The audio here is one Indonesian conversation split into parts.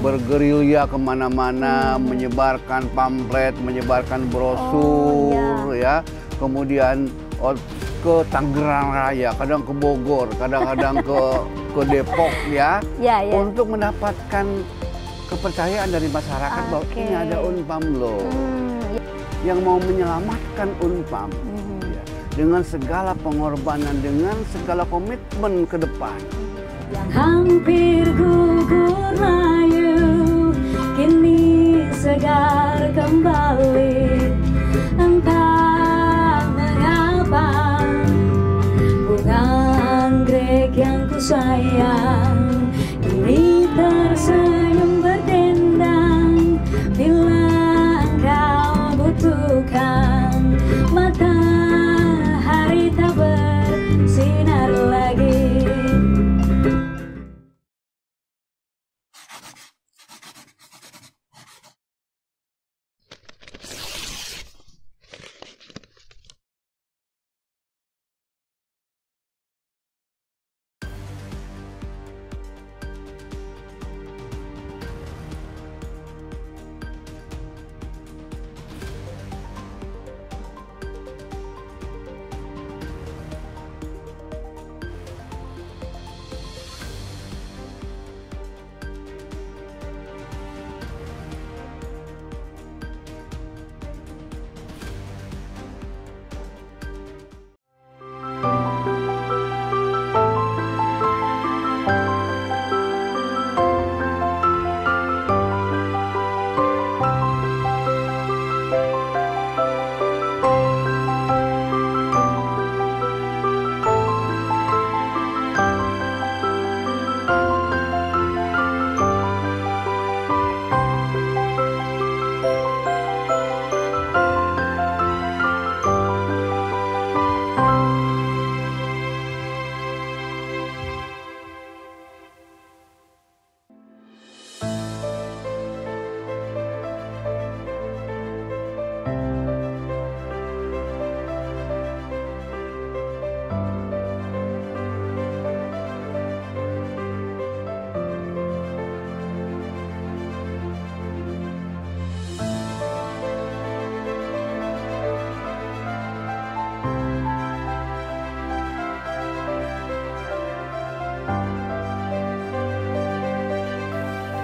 bergerilya kemana-mana, menyebarkan pamflet, menyebarkan brosur, ya. Kemudian ke Tangerang Raya, kadang ke Bogor, kadang-kadang ke Depok, ya, untuk mendapatkan kepercayaan dari masyarakat bahwa ini ada Unpam loh, yang mau menyelamatkan Unpam, ya, dengan segala pengorbanan, dengan segala komitmen ke depan. Yang hampir gugur layu, kini segar kembali. Entah mengapa bunga anggrek yang ku sayang kini tersenyum berdendang. Bila engkau butuhkan, matahari tak bersinar lagi.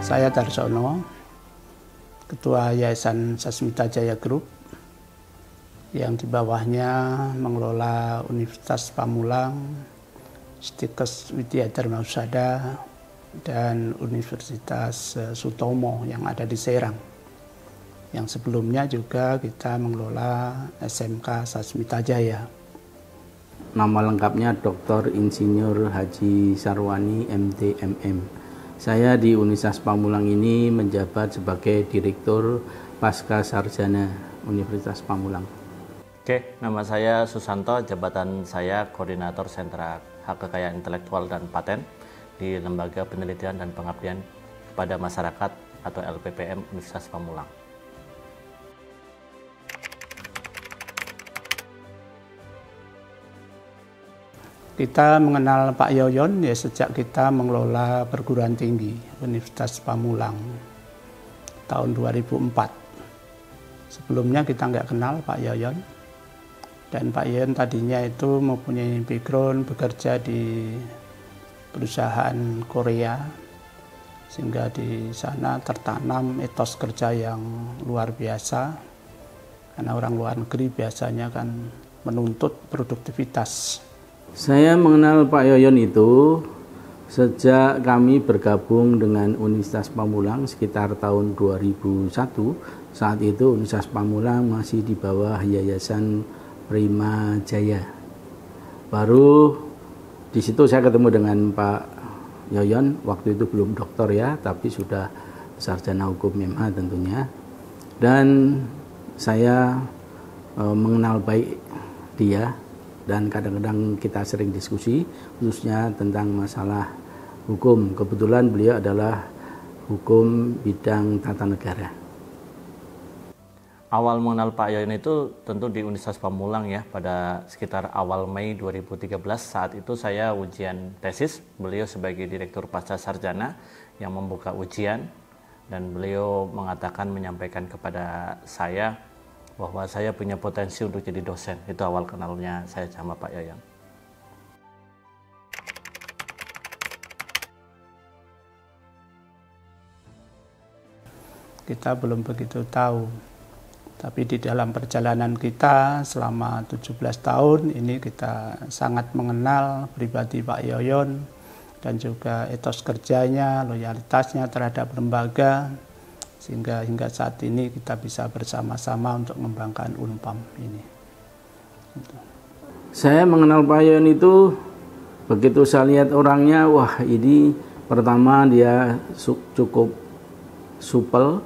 Saya Darsono, Ketua Yayasan Sasmita Jaya Group, yang di bawahnya mengelola Universitas Pamulang, Stikes Widya Dharma Husada, dan Universitas Sutomo yang ada di Serang. Yang sebelumnya juga kita mengelola SMK Sasmita Jaya. Nama lengkapnya Dr. Insinyur Haji Sarwani MT MM. Saya di Universitas Pamulang ini menjabat sebagai Direktur Pasca Sarjana Universitas Pamulang. Oke, nama saya Susanto, jabatan saya Koordinator Sentra Hak Kekayaan Intelektual dan Paten di Lembaga Penelitian dan Pengabdian kepada Masyarakat atau LPPM Universitas Pamulang. Kita mengenal Pak Yoyon ya sejak kita mengelola perguruan tinggi Universitas Pamulang tahun 2004. Sebelumnya kita nggak kenal Pak Yoyon, dan Pak Yoyon tadinya itu mempunyai background bekerja di perusahaan Korea, sehingga di sana tertanam etos kerja yang luar biasa, karena orang luar negeri biasanya kan menuntut produktivitas. Saya mengenal Pak Yoyon itu sejak kami bergabung dengan Universitas Pamulang sekitar tahun 2001. Saat itu Universitas Pamulang masih di bawah Yayasan Prima Jaya. Baru di situ saya ketemu dengan Pak Yoyon, waktu itu belum doktor ya, tapi sudah sarjana hukum MH tentunya. Dan saya mengenal baik dia, dan kadang-kadang kita sering diskusi khususnya tentang masalah hukum. Kebetulan beliau adalah hukum bidang tata negara. Awal mengenal Pak Yoyon itu tentu di Universitas Pamulang ya, pada sekitar awal Mei 2013. Saat itu saya ujian tesis, beliau sebagai Direktur Pasca Sarjana yang membuka ujian, dan beliau menyampaikan kepada saya bahwa saya punya potensi untuk jadi dosen. Itu awal kenalnya saya sama Pak Yoyon. Kita belum begitu tahu, tapi di dalam perjalanan kita selama 17 tahun ini kita sangat mengenal pribadi Pak Yoyon dan juga etos kerjanya, loyalitasnya terhadap lembaga, sehingga hingga saat ini kita bisa bersama-sama untuk mengembangkan Unpam ini. Saya mengenal Pak Yoyon itu begitu saya lihat orangnya, wah ini pertama dia cukup supel,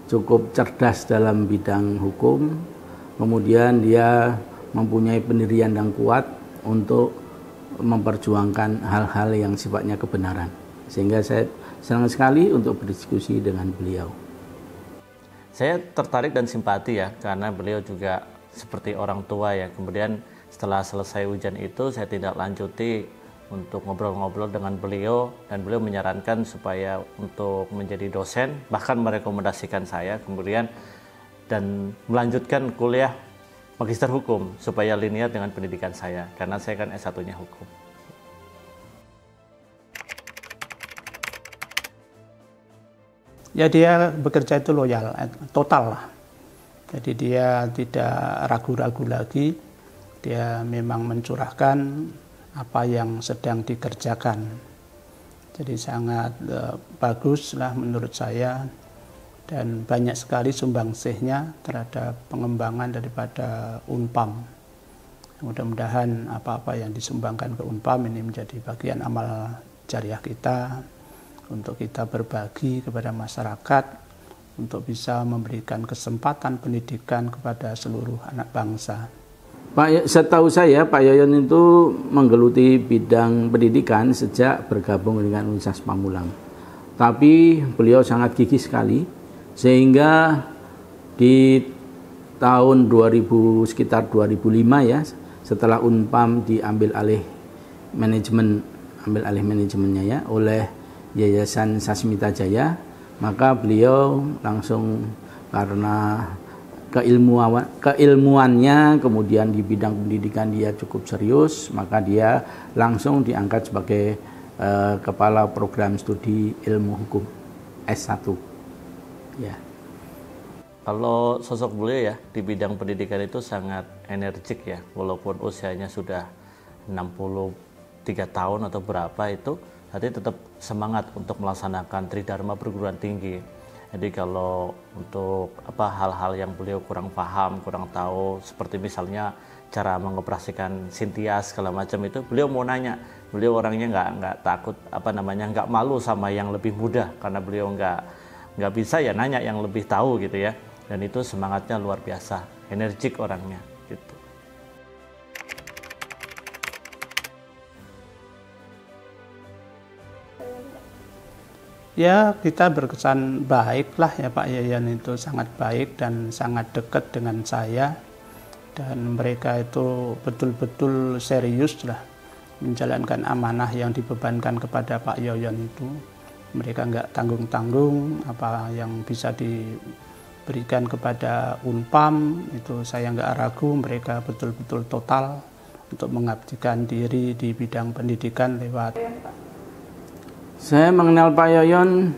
cukup cerdas dalam bidang hukum, kemudian dia mempunyai pendirian yang kuat untuk memperjuangkan hal-hal yang sifatnya kebenaran. Sehingga saya senang sekali untuk berdiskusi dengan beliau. Saya tertarik dan simpati ya, karena beliau juga seperti orang tua ya. Kemudian setelah selesai ujian itu saya tidak lanjuti untuk ngobrol-ngobrol dengan beliau, dan beliau menyarankan supaya untuk menjadi dosen, bahkan merekomendasikan saya kemudian dan melanjutkan kuliah magister hukum supaya linear dengan pendidikan saya, karena saya kan S1-nya hukum. Ya dia bekerja itu loyal, total lah. Jadi dia tidak ragu-ragu lagi, dia memang mencurahkan apa yang sedang dikerjakan. Jadi sangat bagus lah menurut saya, dan banyak sekali sumbangsihnya terhadap pengembangan daripada Unpam. Mudah-mudahan apa-apa yang disumbangkan ke Unpam ini menjadi bagian amal jariah kita, untuk kita berbagi kepada masyarakat, untuk bisa memberikan kesempatan pendidikan kepada seluruh anak bangsa. Pak, setahu saya Pak Yoyon itu menggeluti bidang pendidikan sejak bergabung dengan Universitas Pamulang. Tapi beliau sangat gigih sekali, sehingga di tahun 2000 sekitar 2005 ya, setelah Unpam diambil alih manajemennya ya oleh Yayasan Sasmita Jaya, maka beliau langsung karena keilmuannya, kemudian di bidang pendidikan dia cukup serius, maka dia langsung diangkat sebagai kepala program studi ilmu hukum S1. Ya. Kalau sosok beliau ya di bidang pendidikan itu sangat energik ya, walaupun usianya sudah 63 tahun atau berapa itu, tapi tetap semangat untuk melaksanakan Tridharma perguruan tinggi. Jadi kalau untuk hal-hal yang beliau kurang paham, kurang tahu, seperti misalnya cara mengoperasikan Sintias segala macam itu, beliau mau nanya. Beliau orangnya nggak takut nggak malu sama yang lebih muda, karena beliau nggak bisa ya nanya yang lebih tahu gitu ya. Dan itu semangatnya luar biasa, energik orangnya gitu. Ya kita berkesan baik lah ya, Pak Yoyon itu sangat baik dan sangat dekat dengan saya, dan mereka itu betul-betul serius lah menjalankan amanah yang dibebankan kepada Pak Yoyon itu. Mereka nggak tanggung-tanggung apa yang bisa diberikan kepada Unpam, itu saya nggak ragu, mereka betul-betul total untuk mengabdikan diri di bidang pendidikan lewat. Saya mengenal Pak Yoyon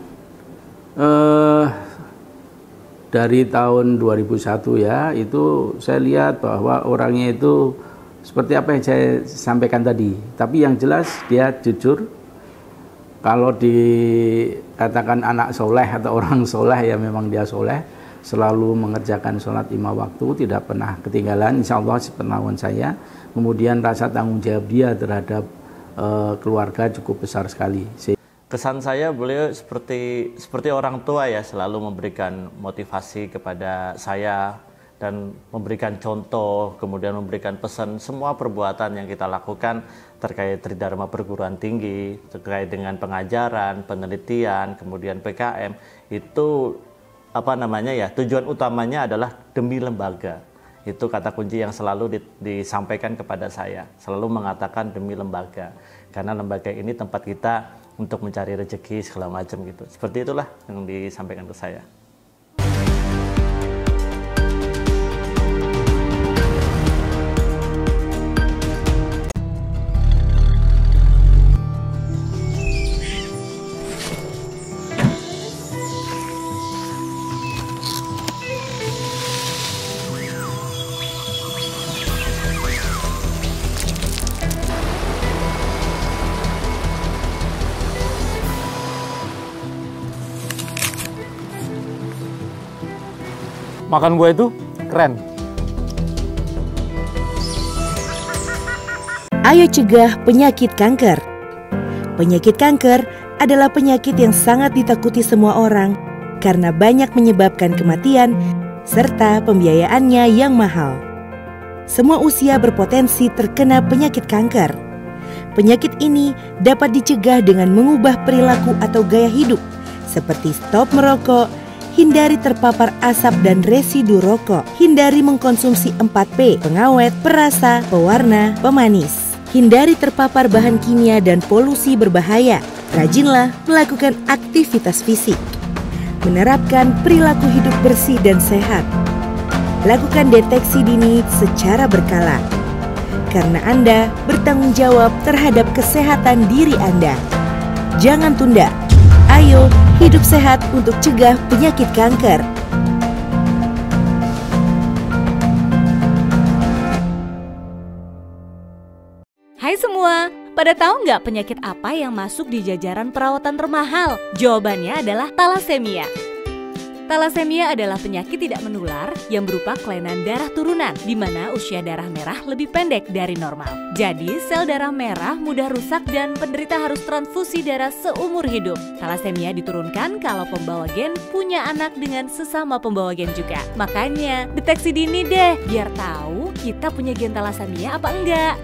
dari tahun 2001 ya, itu saya lihat bahwa orangnya itu seperti apa yang saya sampaikan tadi. Tapi yang jelas dia jujur. Kalau dikatakan anak soleh atau orang soleh ya memang dia soleh. Selalu mengerjakan sholat 5 waktu, tidak pernah ketinggalan, insya Allah sepengetahuan saya. Kemudian rasa tanggung jawab dia terhadap keluarga cukup besar sekali. Kesan saya beliau seperti orang tua ya, selalu memberikan motivasi kepada saya dan memberikan contoh, kemudian memberikan pesan. Semua perbuatan yang kita lakukan terkait Tridharma perguruan tinggi, terkait dengan pengajaran, penelitian, kemudian PKM, itu tujuan utamanya adalah demi lembaga. Itu kata kunci yang selalu disampaikan kepada saya, selalu mengatakan demi lembaga. Karena lembaga ini tempat kita untuk mencari rezeki segala macam gitu. Seperti itulah yang disampaikan ke saya. Makan buah itu keren. Ayo cegah penyakit kanker. Penyakit kanker adalah penyakit yang sangat ditakuti semua orang karena banyak menyebabkan kematian serta pembiayaannya yang mahal. Semua usia berpotensi terkena penyakit kanker. Penyakit ini dapat dicegah dengan mengubah perilaku atau gaya hidup seperti stop merokok, hindari terpapar asap dan residu rokok, hindari mengkonsumsi 4P, pengawet, perasa, pewarna, pemanis. Hindari terpapar bahan kimia dan polusi berbahaya. Rajinlah melakukan aktivitas fisik. Menerapkan perilaku hidup bersih dan sehat. Lakukan deteksi dini secara berkala. Karena Anda bertanggung jawab terhadap kesehatan diri Anda. Jangan tunda. Ayo hidup sehat untuk cegah penyakit kanker. Hai semua, pada tahu nggak penyakit apa yang masuk di jajaran perawatan termahal? Jawabannya adalah talasemia. Talasemia adalah penyakit tidak menular yang berupa kelainan darah turunan, di mana usia darah merah lebih pendek dari normal. Jadi, sel darah merah mudah rusak dan penderita harus transfusi darah seumur hidup. Talasemia diturunkan kalau pembawa gen punya anak dengan sesama pembawa gen juga. Makanya, deteksi dini deh, biar tahu kita punya gen talasemia apa enggak.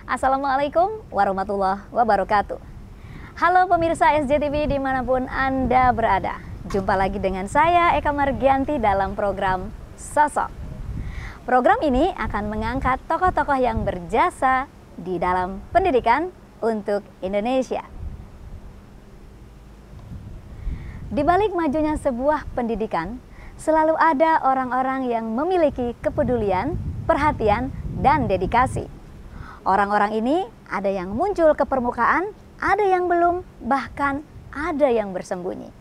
Assalamualaikum warahmatullahi wabarakatuh. Halo pemirsa SJTV dimanapun Anda berada. Jumpa lagi dengan saya Eka Margianti dalam program Sosok. Program ini akan mengangkat tokoh-tokoh yang berjasa di dalam pendidikan untuk Indonesia. Di balik majunya sebuah pendidikan, selalu ada orang-orang yang memiliki kepedulian, perhatian, dan dedikasi. Orang-orang ini ada yang muncul ke permukaan, ada yang belum, bahkan ada yang bersembunyi.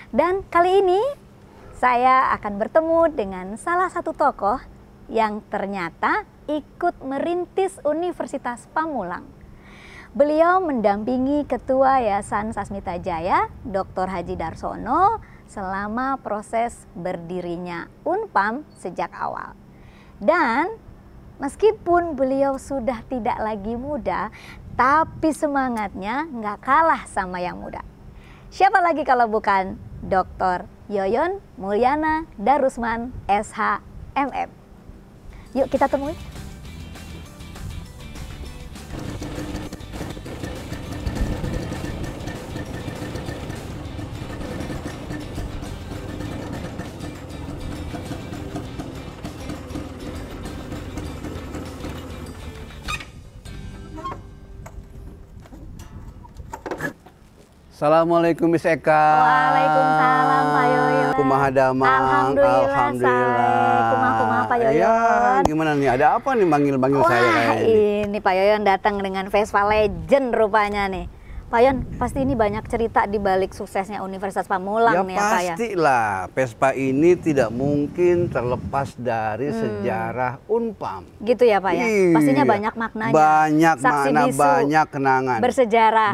Dan kali ini saya akan bertemu dengan salah satu tokoh yang ternyata ikut merintis Universitas Pamulang. Beliau mendampingi Ketua Yayasan Sasmita Jaya, Dr. Haji Darsono, selama proses berdirinya Unpam sejak awal. Dan meskipun beliau sudah tidak lagi muda, tapi semangatnya nggak kalah sama yang muda. Siapa lagi kalau bukan Dr. Yoyon Mulyana Darusman, SHMM. Yuk kita temui. Assalamualaikum Miss Eka. Waalaikumsalam Pak Yoyon. Kumaha damang. Alhamdulillah. Kumaha Pak Yoyon. Ya, gimana nih? Ada apa nih manggil-manggil saya kayak ini Pak Yoyon datang dengan Vespa Legend rupanya nih. Pak Yoyon, pasti ini banyak cerita di balik suksesnya Universitas Pamulang nih ya Pak ya. Pastilah, Vespa ini tidak mungkin terlepas dari sejarah Unpam. Gitu ya Pak ya? Pastinya banyak maknanya. Banyak saksi makna, bisu, banyak kenangan. Bersejarah.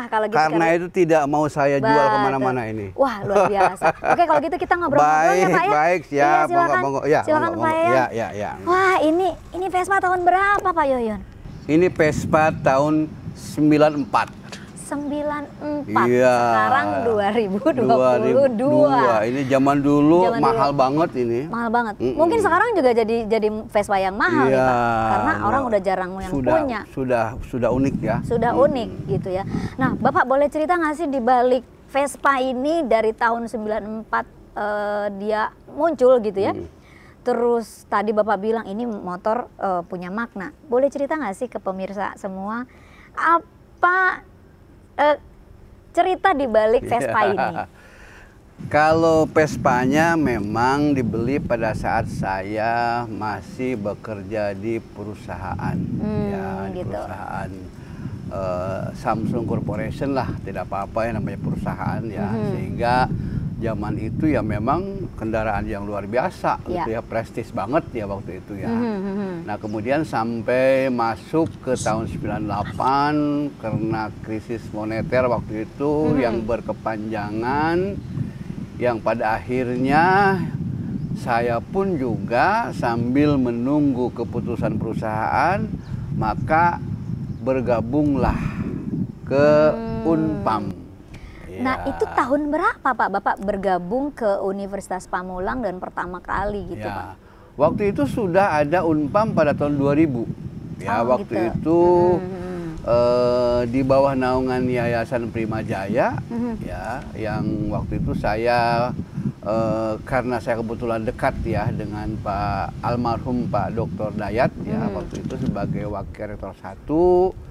Kalau gitu karena itu tidak mau saya jual kemana-mana ini. Wah, luar biasa. Oke, kalau gitu kita ngobrol-ngobrol ya Pak ya. Baik, siap. Iya, silakan. Ya, silakan Pak ya. Ya. Wah, ini Vespa tahun berapa Pak Yoyon? Ini Vespa tahun 94. 94. Iya. Sekarang 2022. Ini zaman dulu mahal banget ini. Mahal banget. Mungkin sekarang juga jadi Vespa yang mahal nih Pak. Karena orang udah jarang yang punya. Sudah unik ya. Sudah unik gitu ya. Nah, Bapak boleh cerita nggak sih di balik Vespa ini dari tahun 94 dia muncul gitu ya? Terus tadi Bapak bilang ini motor punya makna. Boleh cerita nggak sih ke pemirsa semua apa cerita di balik Vespa ini? Kalau Vespanya memang dibeli pada saat saya masih bekerja di perusahaan, gitu. Perusahaan Samsung Corporation lah, tidak apa-apa ya namanya perusahaan ya, sehingga zaman itu ya memang kendaraan yang luar biasa, gitu ya, prestis banget ya waktu itu ya. Nah kemudian sampai masuk ke tahun 98 karena krisis moneter waktu itu yang berkepanjangan, yang pada akhirnya saya pun juga sambil menunggu keputusan perusahaan, maka bergabunglah ke Unpam. Nah itu tahun berapa Pak Bapak bergabung ke Universitas Pamulang dan pertama kali gitu Pak? Waktu itu sudah ada Unpam pada tahun 2000 ya, waktu itu di bawah naungan Yayasan Prima Jaya ya, yang waktu itu saya karena saya kebetulan dekat ya dengan Pak almarhum Pak Dr. Dayat ya, waktu itu sebagai Wakil Rektor 1.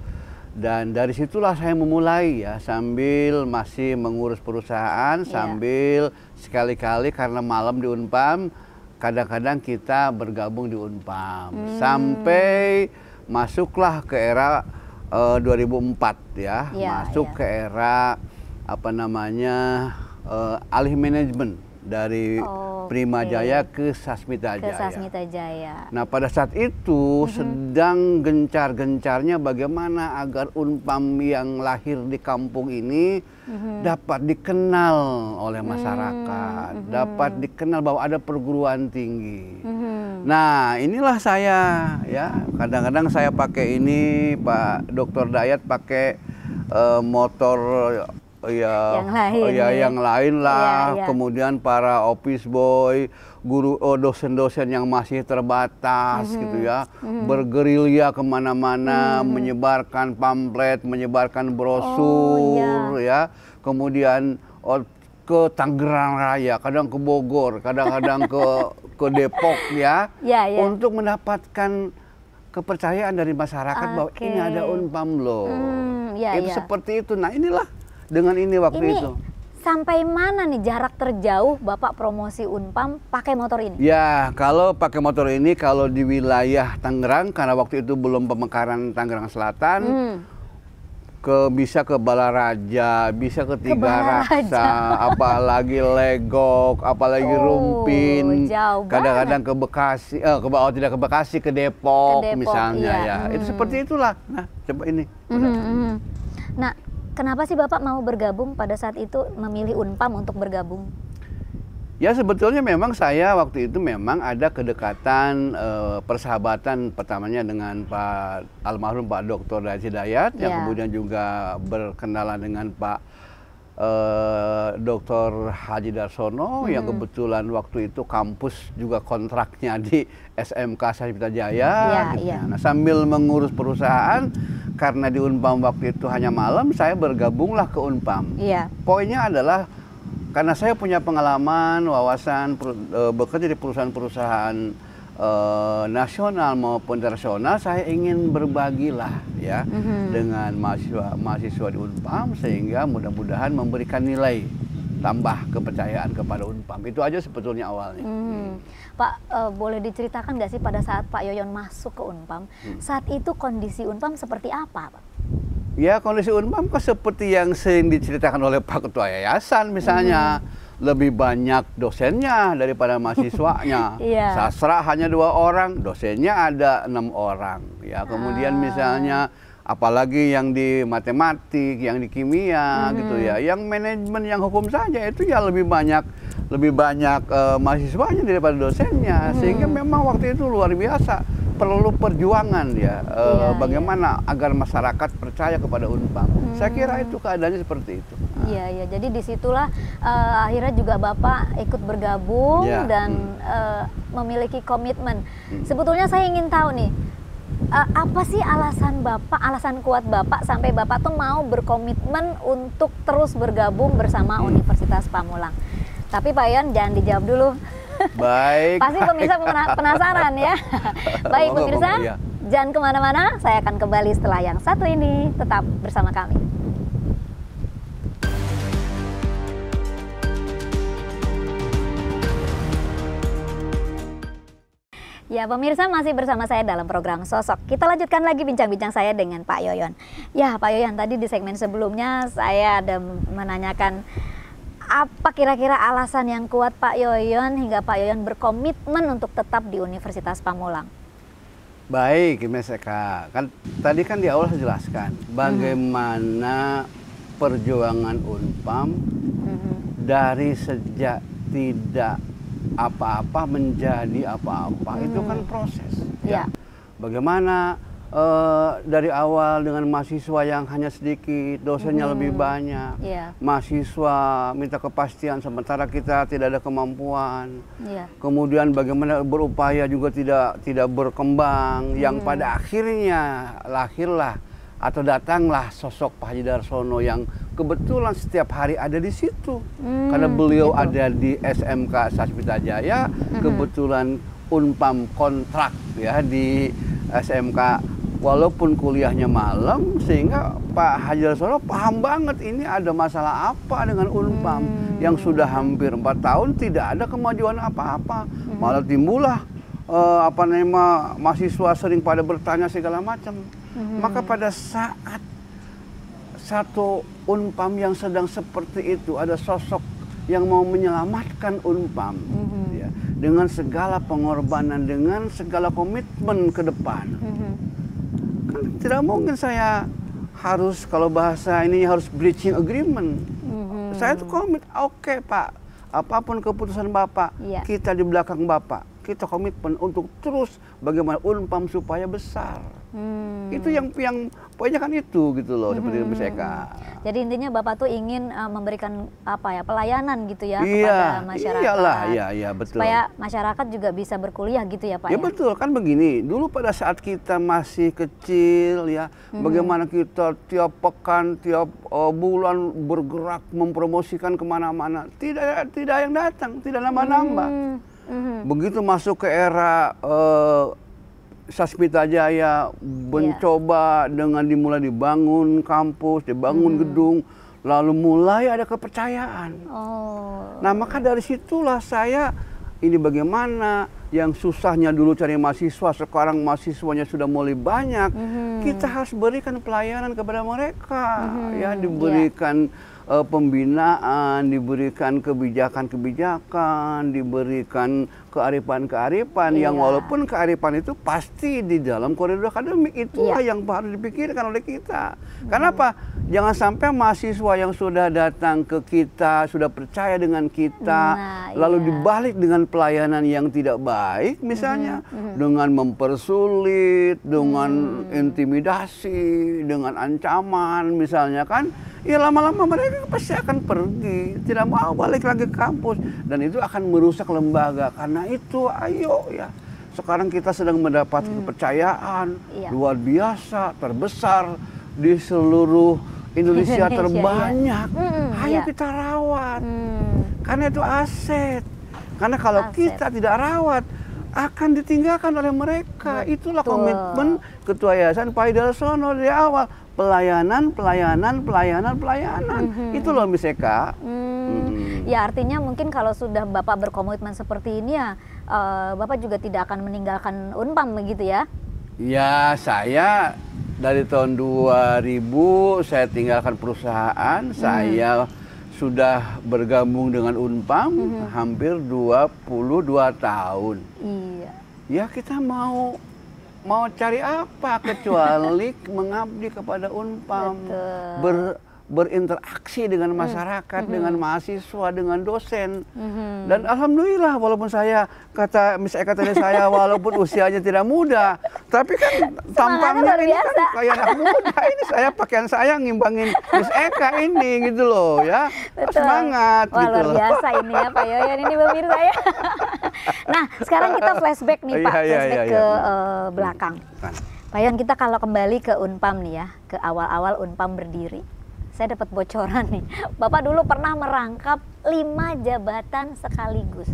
Dan dari situlah saya memulai ya, sambil masih mengurus perusahaan, sambil sekali-kali karena malam di Unpam, kadang-kadang kita bergabung di Unpam. Sampai masuklah ke era 2004 ya, masuk ke era apa namanya alih manajemen dari Prima Jaya ke Sasmita Jaya. Nah pada saat itu sedang gencar-gencarnya bagaimana agar Unpam yang lahir di kampung ini dapat dikenal oleh masyarakat, dapat dikenal bahwa ada perguruan tinggi. Nah inilah saya ya, kadang-kadang saya pakai ini, Pak Dr. Dayat pakai motor yang lain lah. Kemudian para office boy, guru, dosen-dosen yang masih terbatas gitu ya, bergerilya kemana-mana, menyebarkan pamflet, menyebarkan brosur ya. Kemudian ke Tangerang Raya, kadang ke Bogor, kadang-kadang ke Depok ya, untuk mendapatkan kepercayaan dari masyarakat bahwa ini ada Unpam loh. Itu seperti itu. Nah inilah dengan ini waktu itu. Sampai mana nih jarak terjauh Bapak promosi Unpam pakai motor ini? Ya, kalau pakai motor ini, kalau di wilayah Tangerang, karena waktu itu belum pemekaran Tangerang Selatan, bisa ke Balaraja, bisa ke Tiga Raksa, apalagi Legok, apalagi Rumpin, kadang-kadang ke Bekasi, tidak ke Bekasi, ke Depok misalnya ya. Itu seperti itulah. Nah, coba ini. Nah, kenapa sih Bapak mau bergabung pada saat itu, memilih Unpam untuk bergabung? Ya sebetulnya memang saya waktu itu memang ada kedekatan persahabatan pertamanya dengan almarhum Pak Dr. Dayat Hidayat, yang kemudian juga berkenalan dengan Pak Dr. Haji Darsono, yang kebetulan waktu itu kampus juga kontraknya di SMK Sasmita Jaya. Nah, sambil mengurus perusahaan, karena di Unpam waktu itu hanya malam, saya bergabunglah ke Unpam. Poinnya adalah karena saya punya pengalaman, wawasan bekerja di perusahaan-perusahaan nasional maupun internasional, saya ingin berbagilah ya dengan mahasiswa di Unpam, sehingga mudah-mudahan memberikan nilai tambah kepercayaan kepada Unpam. Itu aja sebetulnya awalnya. Pak, boleh diceritakan nggak sih pada saat Pak Yoyon masuk ke Unpam, saat itu kondisi Unpam seperti apa, Pak? Ya, kondisi Unpam kan seperti yang sering diceritakan oleh Pak Ketua Yayasan misalnya. Lebih banyak dosennya daripada mahasiswanya. Sastra hanya 2 orang, dosennya ada 6 orang. Ya, kemudian misalnya apalagi yang di matematik, yang di kimia gitu ya. Yang manajemen, yang hukum saja itu ya lebih banyak mahasiswanya daripada dosennya. Sehingga memang waktu itu luar biasa. Perlu perjuangan ya, bagaimana agar masyarakat percaya kepada Unpam. Saya kira itu keadaannya seperti itu. Iya, jadi disitulah akhirnya juga Bapak ikut bergabung dan memiliki komitmen. Sebetulnya saya ingin tahu nih, apa sih alasan kuat Bapak sampai Bapak tuh mau berkomitmen untuk terus bergabung bersama Universitas Pamulang. Tapi Pak Yoyon jangan dijawab dulu. Baik. Pasti pemirsa penasaran ya. Baik pemirsa, jangan kemana-mana. Saya akan kembali setelah yang satu ini. Tetap bersama kami. Ya pemirsa, masih bersama saya dalam program Sosok. Kita lanjutkan lagi bincang-bincang saya dengan Pak Yoyon. Ya Pak Yoyon, tadi di segmen sebelumnya saya ada menanyakan apa kira-kira alasan yang kuat Pak Yoyon hingga Pak Yoyon berkomitmen untuk tetap di Universitas Pamulang? Baik, Mas Eka. Tadi kan di awal saya jelaskan bagaimana perjuangan Unpam dari sejak tidak apa-apa menjadi apa-apa. Itu kan proses. Ya. Bagaimana dari awal dengan mahasiswa yang hanya sedikit, dosennya lebih banyak, mahasiswa minta kepastian sementara kita tidak ada kemampuan. Kemudian bagaimana berupaya juga tidak berkembang, yang pada akhirnya lahirlah atau datanglah sosok Pak Haji Darsono yang kebetulan setiap hari ada di situ. Karena beliau ada di SMK Sasmita Jaya, kebetulan Unpam kontrak ya di SMK. Walaupun kuliahnya malam, sehingga Pak Haji Darsono paham banget ini ada masalah apa dengan Unpam yang sudah hampir 4 tahun tidak ada kemajuan apa-apa. Malah timbullah mahasiswa sering pada bertanya segala macam. Maka pada saat satu Unpam yang sedang seperti itu, ada sosok yang mau menyelamatkan Unpam ya, dengan segala pengorbanan, dengan segala komitmen ke depan. Tidak mungkin saya harus, kalau bahasa ini harus breaching agreement. Saya itu komit, oke Pak, apapun keputusan Bapak, kita di belakang Bapak. Kita komitmen untuk terus bagaimana Unpam supaya besar. Itu yang poinnya kan itu gitu loh, seperti itu Eka. Jadi intinya Bapak tuh ingin memberikan pelayanan gitu ya kepada masyarakat. Iya, betul. Supaya masyarakat juga bisa berkuliah gitu ya Pak. Ya betul, kan begini. Dulu pada saat kita masih kecil ya, bagaimana kita tiap pekan, tiap bulan bergerak mempromosikan kemana-mana. Tidak yang datang, tidak nambah-nambah. Begitu masuk ke era Sasmita Jaya, mencoba dengan dimulai dibangun kampus, dibangun gedung, lalu mulai ada kepercayaan. Nah maka dari situlah saya ini bagaimana yang susahnya dulu cari mahasiswa, sekarang mahasiswanya sudah mulai banyak. Kita harus berikan pelayanan kepada mereka, ya, diberikan pembinaan, diberikan kebijakan-kebijakan, diberikan kearifan-kearifan yang walaupun kearifan itu pasti di dalam koridor akademik, itulah yang harus dipikirkan oleh kita. Kenapa? Jangan sampai mahasiswa yang sudah datang ke kita, sudah percaya dengan kita, lalu dibalik dengan pelayanan yang tidak baik, misalnya dengan mempersulit, dengan intimidasi, dengan ancaman, misalnya kan, ya lama-lama mereka pasti akan pergi, tidak mau balik lagi ke kampus, dan itu akan merusak lembaga. Karena itu, ayo ya, sekarang kita sedang mendapat kepercayaan luar biasa, terbesar di seluruh Indonesia terbanyak. Ayo kita rawat, karena itu aset. Karena kalau kita tidak rawat, akan ditinggalkan oleh mereka. Itulah komitmen Ketua Yayasan Pak Darsono dari awal. Pelayanan. Itu loh Miss Eka. Ya artinya mungkin kalau sudah Bapak berkomitmen seperti ini ya, Bapak juga tidak akan meninggalkan Unpam begitu ya? Ya, saya dari tahun 2000 saya tinggalkan perusahaan, saya sudah bergabung dengan Unpam hampir 22 tahun. Iya. Ya kita mau cari apa kecuali mengabdi kepada Unpam, berinteraksi dengan masyarakat, dengan mahasiswa, dengan dosen. Dan alhamdulillah walaupun saya, kata Miss Eka tadi, saya walaupun usianya tidak muda, tapi kan tampangnya ini kan kayak anak muda. Ini saya pakaian saya ngimbangin Miss Eka ini gitu loh ya. Semangat. Wah, gitu luar biasa ini ya Pak Yoyon ini pemirsa ya. Nah sekarang kita flashback nih Pak, flashback ke belakang. Pak Yoyon, kita kalau kembali ke Unpam nih ya, ke awal-awal Unpam berdiri. Saya dapat bocoran nih, Bapak dulu pernah merangkap 5 jabatan sekaligus.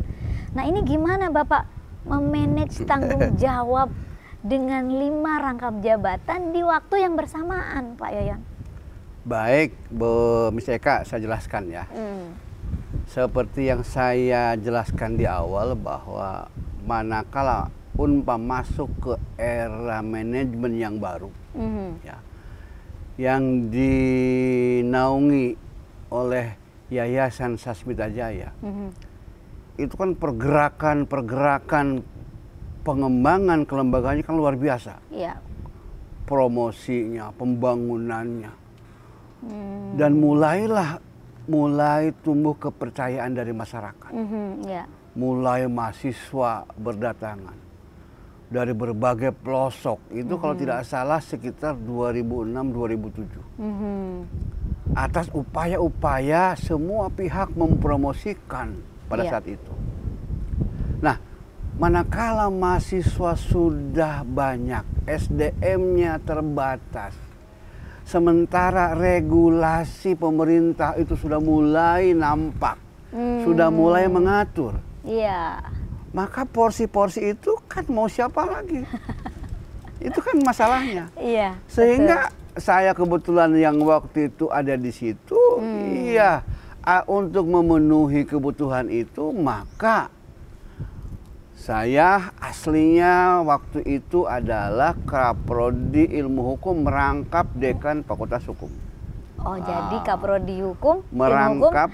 Nah ini gimana Bapak memanage tanggung jawab dengan 5 rangkap jabatan di waktu yang bersamaan, Pak Yoyon? Baik, Bu Miss Eka, saya jelaskan ya. Seperti yang saya jelaskan di awal bahwa manakala Unpam masuk ke era manajemen yang baru, ya, yang dinaungi oleh Yayasan Sasmita Jaya, itu kan pergerakan pengembangan kelembagaannya kan luar biasa. Iya. Promosinya, pembangunannya, dan mulai tumbuh kepercayaan dari masyarakat. Mulai mahasiswa berdatangan dari berbagai pelosok, itu kalau tidak salah sekitar 2006-2007. Atas upaya-upaya semua pihak mempromosikan pada saat itu. Nah, manakala mahasiswa sudah banyak, SDM-nya terbatas, sementara regulasi pemerintah itu sudah mulai nampak, sudah mulai mengatur. Iya. Maka porsi-porsi itu kan mau siapa lagi? Itu kan masalahnya. Iya. Sehingga saya kebetulan yang waktu itu ada di situ, iya, untuk memenuhi kebutuhan itu, maka saya aslinya waktu itu adalah Kaprodi Ilmu Hukum merangkap Dekan Fakultas Hukum. Oh, jadi Kaprodi Hukum, merangkap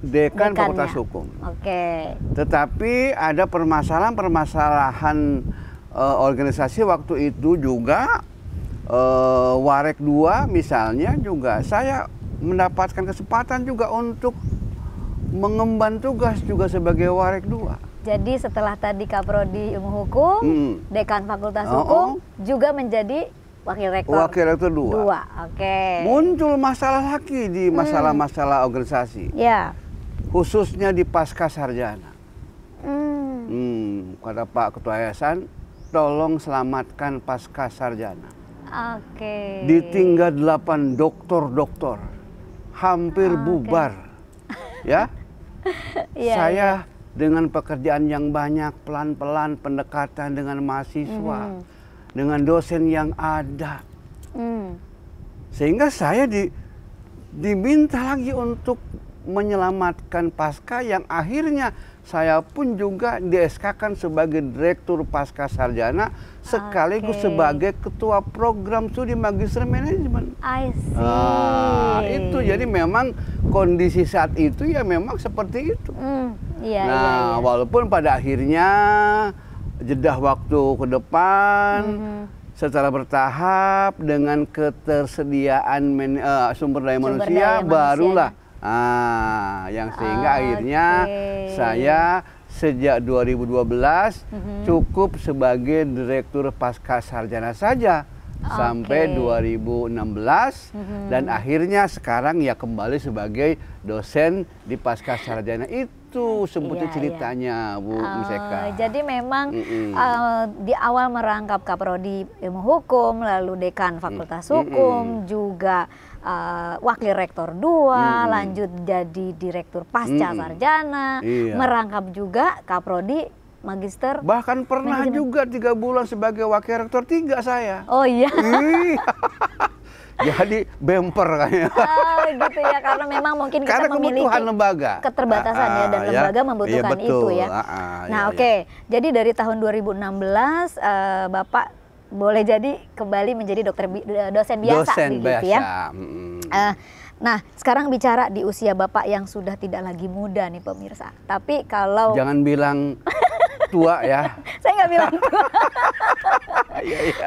Dekan Dekannya. Fakultas Hukum. Oke. Tetapi ada permasalahan organisasi waktu itu juga, Warek 2 misalnya juga saya mendapatkan kesempatan juga untuk mengemban tugas juga sebagai Warek 2. Jadi setelah tadi Kaprodi Ilmu Hukum, Dekan Fakultas Hukum, juga menjadi Wakil Rektor. Wakil Rektor 2. Oke. Muncul masalah lagi di masalah-masalah organisasi. Ya. Khususnya di pasca sarjana. Kata Pak Ketua Yayasan, tolong selamatkan pasca sarjana. Oke. Ditinggal 8 doktor, hampir bubar. Ya. Saya dengan pekerjaan yang banyak, pelan-pelan pendekatan dengan mahasiswa, dengan dosen yang ada. Sehingga saya diminta lagi untuk menyelamatkan pasca yang akhirnya saya pun juga di-SK-kan sebagai Direktur Pasca Sarjana sekaligus sebagai Ketua Program Studi Magister Manajemen. I see. Itu jadi memang kondisi saat itu ya memang seperti itu. Iya. Walaupun pada akhirnya jeda waktu ke depan secara bertahap dengan ketersediaan sumber daya manusia barulah yang sehingga akhirnya saya sejak 2012 cukup sebagai Direktur Pasca Sarjana saja sampai 2016 dan akhirnya sekarang ya kembali sebagai dosen di Pasca Sarjana. Itu sebetulnya ceritanya Bu Miseka. Jadi memang di awal merangkap Kaprodi Ilmu Hukum, lalu Dekan Fakultas Hukum, juga Wakil Rektor 2, lanjut jadi Direktur Pasca Sarjana, merangkap juga Kaprodi Magister. Bahkan pernah juga 3 bulan sebagai Wakil Rektor 3 saya. Oh iya. Jadi bemper kayaknya. Gitu ya, karena memang mungkin kita memiliki lembaga. Keterbatasan ya, dan lembaga membutuhkan itu ya. Nah oke, jadi dari tahun 2016 Bapak boleh jadi kembali menjadi dosen biasa begitu ya. Nah, sekarang bicara di usia Bapak yang sudah tidak lagi muda nih pemirsa. Tapi kalau jangan bilang tua ya. Saya nggak bilang tua.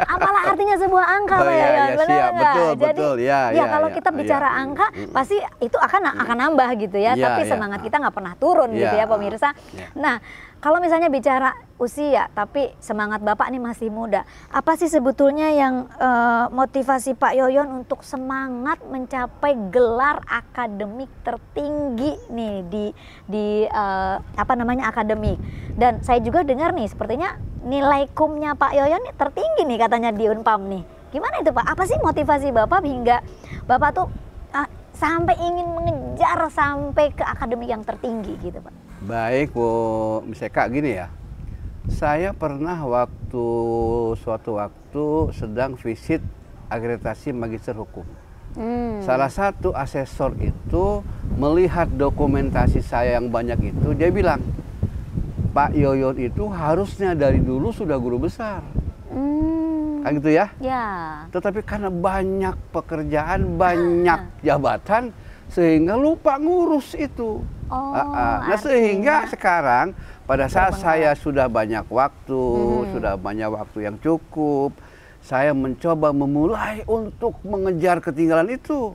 Apalah artinya sebuah angka Pak Yoyon, benar nggak? Betul. Ya kalau kita bicara angka pasti itu akan nambah gitu ya. Tapi semangat kita nggak pernah turun gitu ya pemirsa. Nah, kalau misalnya bicara usia, tapi semangat Bapak nih masih muda, apa sih sebetulnya yang motivasi Pak Yoyon untuk semangat mencapai gelar akademik tertinggi nih di akademik? Dan saya juga dengar nih, sepertinya nilai kumnya Pak Yoyon nih tertinggi nih katanya di Unpam nih. Gimana itu Pak? Apa sih motivasi Bapak hingga Bapak tuh sampai ingin mengejar sampai ke akademik yang tertinggi gitu Pak? Baik Bu Miseka, gini ya. Saya pernah suatu waktu sedang visit akreditasi Magister Hukum. Salah satu asesor itu melihat dokumentasi saya yang banyak itu, dia bilang, Pak Yoyon itu harusnya dari dulu sudah guru besar. Kan gitu ya? Ya. Tetapi karena banyak pekerjaan, banyak jabatan, sehingga lupa ngurus itu. Nah sehingga sekarang pada saat saya sudah banyak waktu, sudah banyak waktu yang cukup, saya mencoba memulai untuk mengejar ketinggalan itu.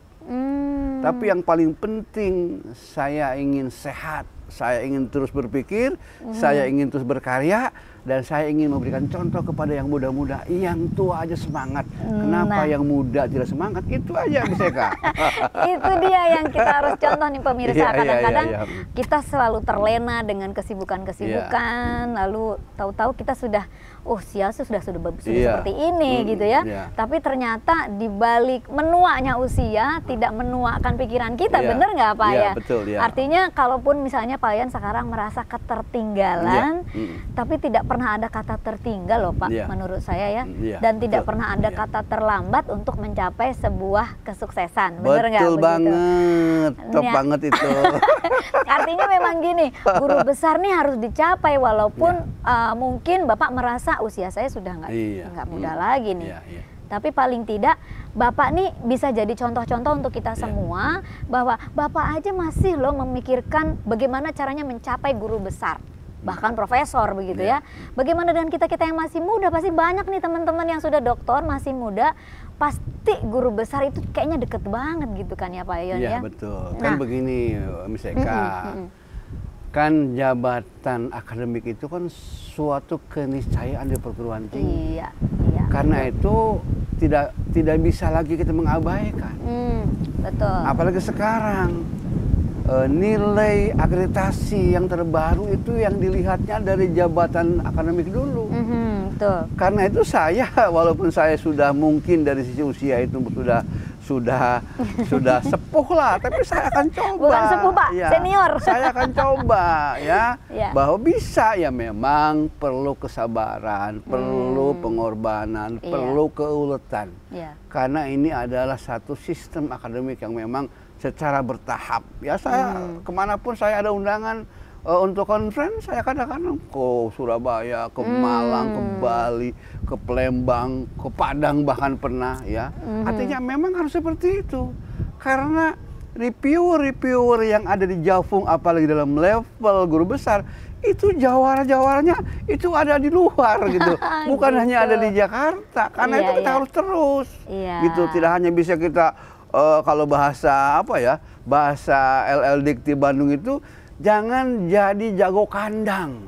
Tapi yang paling penting, saya ingin sehat, saya ingin terus berpikir, saya ingin terus berkarya, dan saya ingin memberikan contoh kepada yang muda-muda. Yang tua aja semangat, kenapa yang muda tidak semangat? Itu aja Miseka. Itu dia yang kita harus contoh nih pemirsa. Kadang-kadang kita selalu terlena dengan kesibukan-kesibukan, lalu tahu-tahu kita sudah sudah seperti ini gitu ya. Tapi ternyata di balik menuanya usia tidak menuakan pikiran kita, bener nggak Pak ya? Betul, Artinya kalaupun misalnya Pak Yoyon sekarang merasa ketertinggalan, tapi tidak pernah ada kata tertinggal loh Pak, menurut saya ya. Dan tidak pernah ada kata terlambat untuk mencapai sebuah kesuksesan. Bener nggak? Betul banget, top banget itu. Artinya memang gini, guru besar nih harus dicapai walaupun mungkin Bapak merasa usia saya sudah nggak muda lagi nih. Tapi paling tidak Bapak nih bisa jadi contoh-contoh untuk kita semua bahwa Bapak aja masih loh memikirkan bagaimana caranya mencapai guru besar. Bahkan profesor begitu ya. Bagaimana dengan kita-kita yang masih muda? Pasti banyak nih teman-teman yang sudah doktor masih muda, pasti guru besar itu kayaknya deket banget gitu kan ya Pak Yoyon ya? Iya betul. Kan begini Miseka, kan jabatan akademik itu kan suatu keniscayaan di perguruan tinggi. Karena itu tidak bisa lagi kita mengabaikan. Betul. Apalagi sekarang. Nilai akreditasi yang terbaru itu yang dilihatnya dari jabatan akademik dulu. Betul. Karena itu saya, walaupun saya sudah mungkin dari sisi usia itu sudah sepuh lah, tapi saya akan coba. Bukan sepuh Pak, senior. Saya akan coba bahwa bisa ya, memang perlu kesabaran, perlu pengorbanan, perlu keuletan. Karena ini adalah satu sistem akademik yang memang secara bertahap. Ya saya kemanapun saya ada undangan, untuk conference saya kadang-kadang ke Surabaya, ke Malang, ke Bali, ke Palembang, ke Padang bahkan pernah ya. Artinya memang harus seperti itu. Karena reviewer yang ada di Jafung apalagi dalam level guru besar itu jawara-jawaranya itu ada di luar gitu. Bukan hanya ada di Jakarta. Karena itu kita harus terus gitu. Tidak hanya bisa kita kalau bahasa apa ya? Bahasa LL Dikti Bandung itu jangan jadi jago kandang,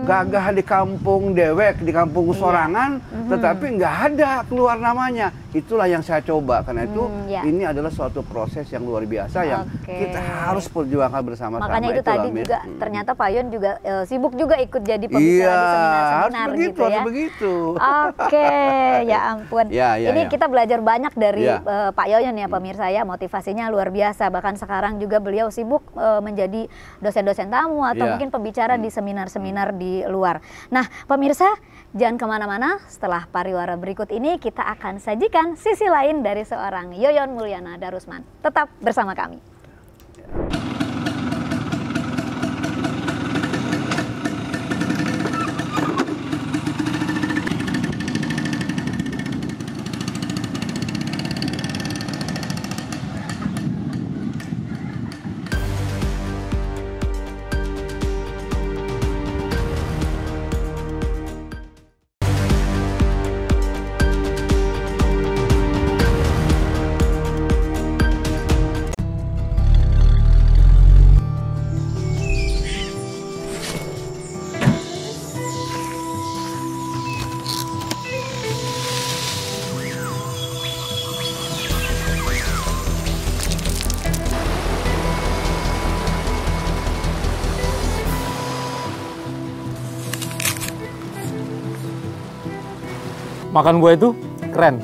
gagah di kampung dewek, di kampung sorangan, tetapi nggak ada keluar namanya. Itulah yang saya coba, karena itu ini adalah suatu proses yang luar biasa yang kita harus perjuangkan bersama-sama. Makanya itu tadi juga ternyata Pak Yon juga sibuk juga ikut jadi pembicara di seminar-seminar gitu ya. Harus begitu. Oke, ya ampun. Ini kita belajar banyak dari Pak Yoyon ya pemirsa ya, motivasinya luar biasa. Bahkan sekarang juga beliau sibuk menjadi dosen-dosen tamu atau mungkin pembicara di seminar-seminar di luar. Nah pemirsa, jangan kemana-mana, setelah pariwara berikut ini kita akan sajikan sisi lain dari seorang Yoyon Mulyana Darusman. Tetap bersama kami. Makan buah itu keren.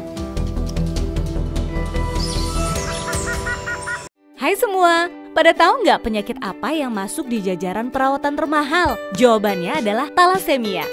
Hai semua, pada tahu nggak penyakit apa yang masuk di jajaran perawatan termahal? Jawabannya adalah talasemia.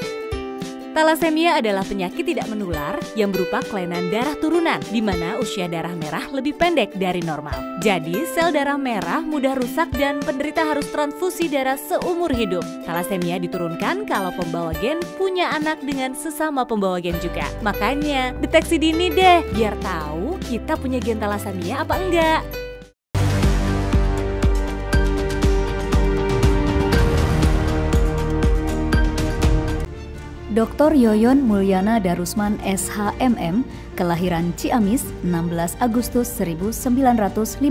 Talasemia adalah penyakit tidak menular yang berupa kelainan darah turunan, di mana usia darah merah lebih pendek dari normal. Jadi, sel darah merah mudah rusak dan penderita harus transfusi darah seumur hidup. Talasemia diturunkan kalau pembawa gen punya anak dengan sesama pembawa gen juga. Makanya, deteksi dini deh, biar tahu kita punya gen talasemia apa enggak. Dr. Yoyon Mulyana Darusman SHMM, kelahiran Ciamis 16 Agustus 1958.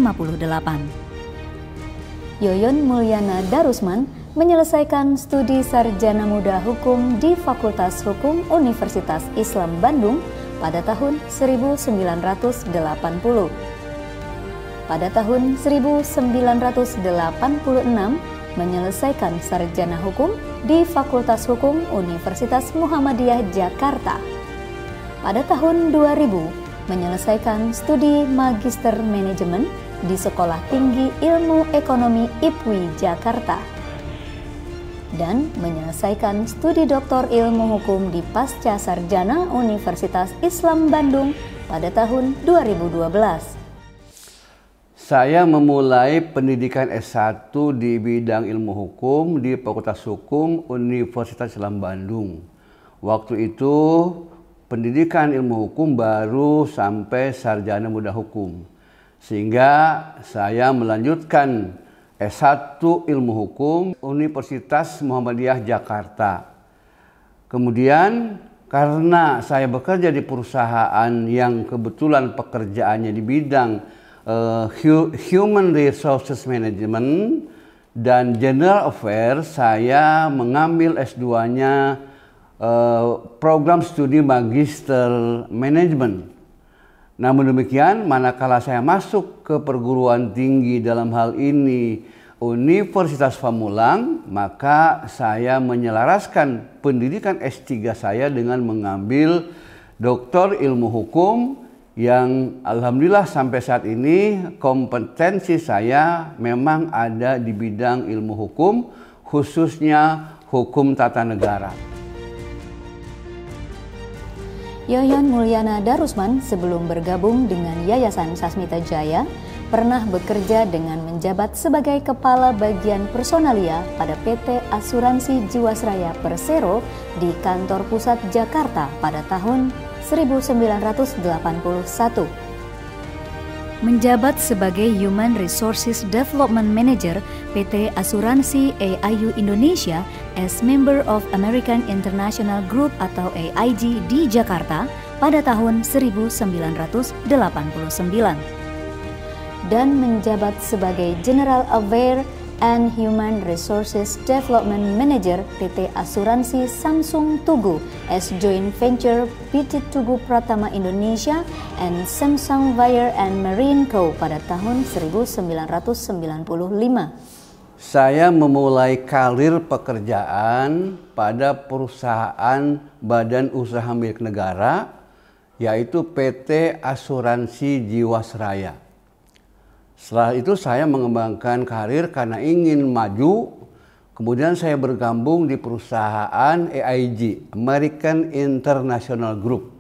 Yoyon Mulyana Darusman menyelesaikan studi sarjana muda hukum di Fakultas Hukum Universitas Islam Bandung pada tahun 1980. Pada tahun 1986, menyelesaikan sarjana hukum di Fakultas Hukum Universitas Muhammadiyah Jakarta. Pada tahun 2000, menyelesaikan studi Magister Manajemen di Sekolah Tinggi Ilmu Ekonomi IPWI Jakarta. Dan menyelesaikan studi Doktor Ilmu Hukum di Pasca Sarjana Universitas Islam Bandung pada tahun 2012. Saya memulai pendidikan S1 di bidang ilmu hukum di Fakultas Hukum Universitas Islam Bandung. Waktu itu pendidikan ilmu hukum baru sampai sarjana muda hukum. Sehingga saya melanjutkan S1 ilmu hukum Universitas Muhammadiyah Jakarta. Kemudian karena saya bekerja di perusahaan yang kebetulan pekerjaannya di bidang Human Resources Management dan General Affairs, saya mengambil S2-nya program studi Magister Management. Namun demikian, manakala saya masuk ke perguruan tinggi dalam hal ini Universitas Pamulang, maka saya menyelaraskan pendidikan S3 saya dengan mengambil Doktor Ilmu Hukum yang alhamdulillah sampai saat ini kompetensi saya memang ada di bidang ilmu hukum, khususnya hukum tata negara. Yoyon Mulyana Darusman sebelum bergabung dengan Yayasan Sasmita Jaya pernah bekerja dengan menjabat sebagai Kepala Bagian Personalia pada PT Asuransi Jiwasraya Persero di kantor pusat Jakarta pada tahun 1981. Menjabat sebagai Human Resources Development Manager PT Asuransi AIU Indonesia as Member of American International Group atau AIG di Jakarta pada tahun 1989. Dan menjabat sebagai General Affairs and Human Resources Development Manager PT Asuransi Samsung Tugu as Joint Venture PT Tugu Pratama Indonesia and Samsung Fire and Marine Co. pada tahun 1995. Saya memulai karir pekerjaan pada perusahaan badan usaha milik negara, yaitu PT Asuransi Jiwasraya. Setelah itu saya mengembangkan karir karena ingin maju. Kemudian saya bergabung di perusahaan AIG, American International Group.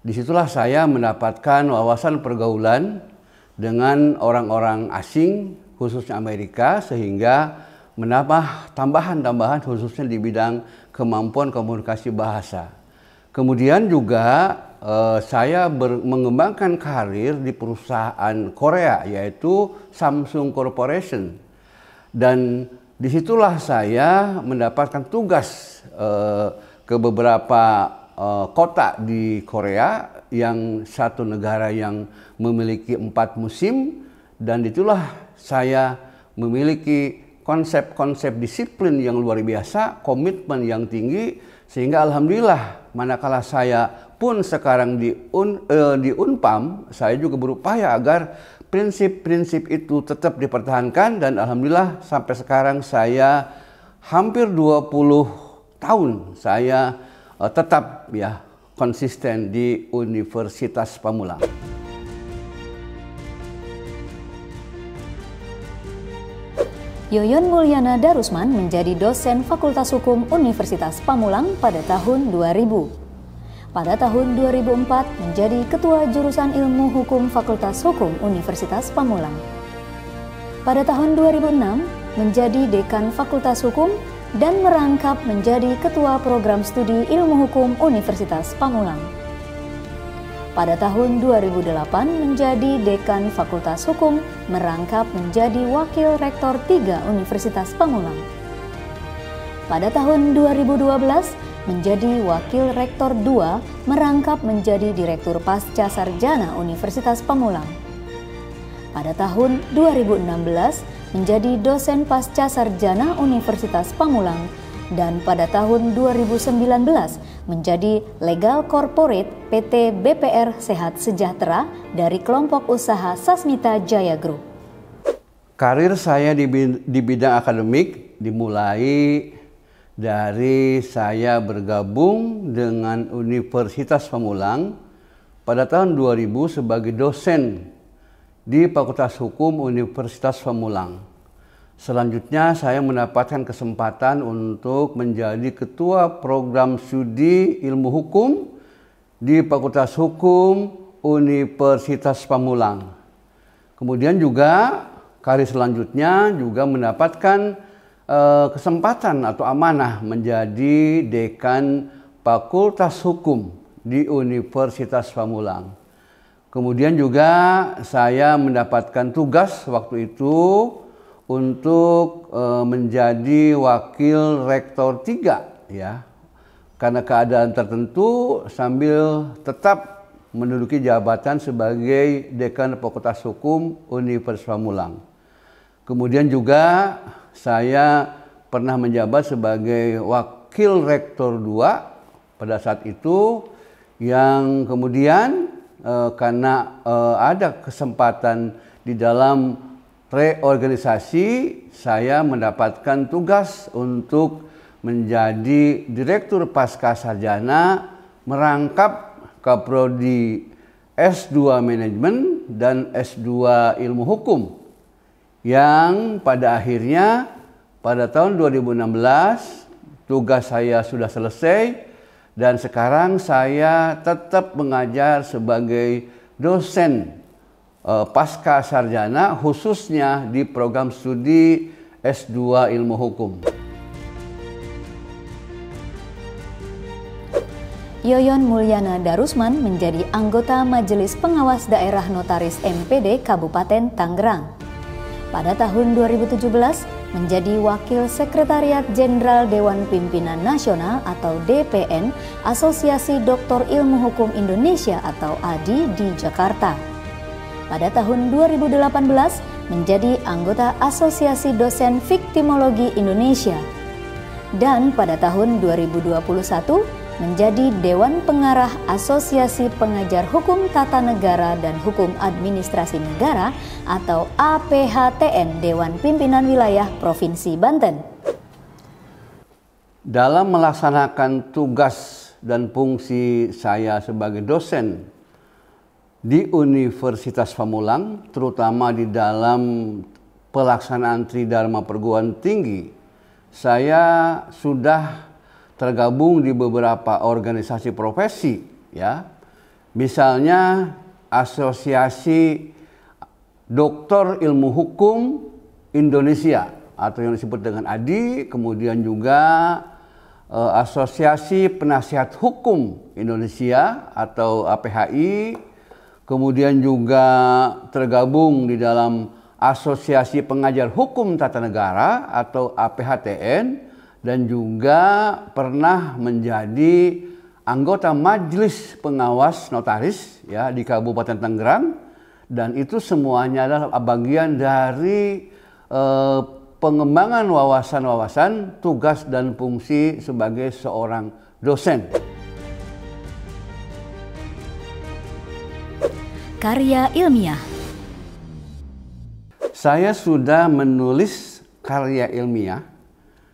Disitulah saya mendapatkan wawasan pergaulan dengan orang-orang asing, khususnya Amerika, sehingga menambah tambahan-tambahan khususnya di bidang kemampuan komunikasi bahasa. Kemudian juga saya mengembangkan karir di perusahaan Korea, yaitu Samsung Corporation. Dan disitulah saya mendapatkan tugas ke beberapa kota di Korea, yang satu negara yang memiliki 4 musim. Dan itulah saya memiliki konsep-konsep disiplin yang luar biasa, komitmen yang tinggi, sehingga alhamdulillah manakala saya pun sekarang di Unpam, saya juga berupaya agar prinsip-prinsip itu tetap dipertahankan, dan alhamdulillah sampai sekarang saya hampir 20 tahun saya tetap konsisten di Universitas Pamulang. Yoyon Mulyana Darusman menjadi dosen Fakultas Hukum Universitas Pamulang pada tahun 2000. Pada tahun 2004 menjadi Ketua Jurusan Ilmu Hukum Fakultas Hukum Universitas Pamulang. Pada tahun 2006 menjadi Dekan Fakultas Hukum dan merangkap menjadi Ketua Program Studi Ilmu Hukum Universitas Pamulang. Pada tahun 2008 menjadi Dekan Fakultas Hukum, merangkap menjadi Wakil Rektor 3 Universitas Pamulang. Pada tahun 2012 menjadi Wakil Rektor 2, merangkap menjadi Direktur Pasca Sarjana Universitas Pamulang. Pada tahun 2016 menjadi dosen Pasca Sarjana Universitas Pamulang, dan pada tahun 2019 menjadi Legal Corporate PT BPR Sehat Sejahtera dari kelompok usaha Sasmita Jaya Group. Karir saya di bidang akademik dimulai dari saya bergabung dengan Universitas Pamulang pada tahun 2000 sebagai dosen di Fakultas Hukum Universitas Pamulang. Selanjutnya saya mendapatkan kesempatan untuk menjadi Ketua Program Studi Ilmu Hukum di Fakultas Hukum Universitas Pamulang. Kemudian juga karir selanjutnya juga mendapatkan kesempatan atau amanah menjadi Dekan Fakultas Hukum di Universitas Pamulang. Kemudian juga saya mendapatkan tugas waktu itu untuk menjadi Wakil Rektor 3 ya. Karena keadaan tertentu sambil tetap menduduki jabatan sebagai Dekan Fakultas Hukum Universitas Pamulang. Kemudian juga saya pernah menjabat sebagai Wakil Rektor 2 pada saat itu, yang kemudian karena ada kesempatan di dalam reorganisasi, saya mendapatkan tugas untuk menjadi Direktur Pasca Sarjana, merangkap Kaprodi S2 Manajemen dan S2 Ilmu Hukum, yang pada akhirnya pada tahun 2016 tugas saya sudah selesai, dan sekarang saya tetap mengajar sebagai dosen pasca sarjana khususnya di program studi S2 Ilmu Hukum. Yoyon Mulyana Darusman menjadi anggota Majelis Pengawas Daerah Notaris MPD Kabupaten Tangerang. Pada tahun 2017 menjadi Wakil Sekretariat Jenderal Dewan Pimpinan Nasional atau DPN Asosiasi Doktor Ilmu Hukum Indonesia atau ADI di Jakarta. Pada tahun 2018 menjadi anggota Asosiasi Dosen Viktimologi Indonesia. Dan pada tahun 2021 menjadi Dewan Pengarah Asosiasi Pengajar Hukum Tata Negara dan Hukum Administrasi Negara atau APHTN Dewan Pimpinan Wilayah Provinsi Banten. Dalam melaksanakan tugas dan fungsi saya sebagai dosen di Universitas Pamulang, terutama di dalam pelaksanaan Tridharma Perguruan Tinggi, saya sudah tergabung di beberapa organisasi profesi, ya. Misalnya Asosiasi Doktor Ilmu Hukum Indonesia atau yang disebut dengan ADI, kemudian juga Asosiasi Penasihat Hukum Indonesia atau APHI, kemudian juga tergabung di dalam Asosiasi Pengajar Hukum Tata Negara atau APHTN, dan juga pernah menjadi anggota Majelis Pengawas Notaris ya di Kabupaten Tangerang, dan itu semuanya adalah bagian dari pengembangan wawasan-wawasan tugas dan fungsi sebagai seorang dosen. Karya ilmiah. Saya sudah menulis karya ilmiah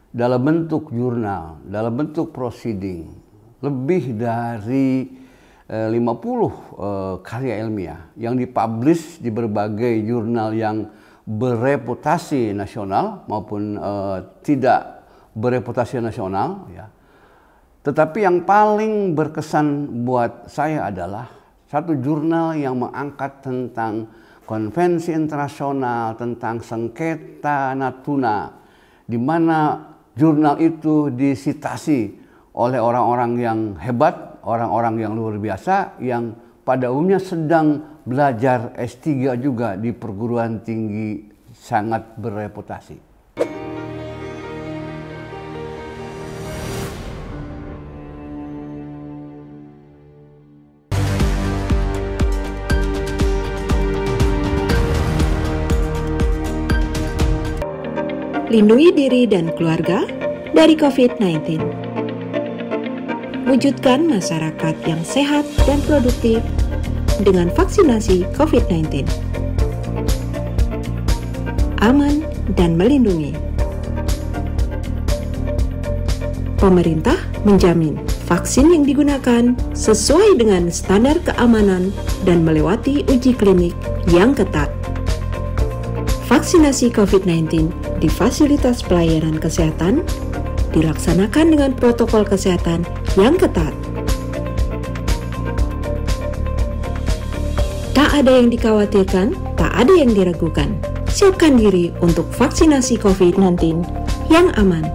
dalam bentuk jurnal, dalam bentuk proceeding, lebih dari 50 karya ilmiah yang dipublish di berbagai jurnal yang bereputasi nasional maupun tidak bereputasi nasional, ya. Tetapi yang paling berkesan buat saya adalah satu jurnal yang mengangkat tentang konvensi internasional tentang sengketa Natuna, di mana jurnal itu disitasi oleh orang-orang yang hebat, orang-orang yang luar biasa, yang pada umumnya sedang belajar S3 juga di perguruan tinggi sangat bereputasi. Lindungi diri dan keluarga dari COVID-19. Wujudkan masyarakat yang sehat dan produktif dengan vaksinasi COVID-19. Aman dan melindungi. Pemerintah menjamin vaksin yang digunakan sesuai dengan standar keamanan dan melewati uji klinik yang ketat. Vaksinasi COVID-19 di fasilitas pelayanan kesehatan dilaksanakan dengan protokol kesehatan yang ketat. Tak ada yang dikhawatirkan, tak ada yang diragukan. Siapkan diri untuk vaksinasi COVID-19 yang aman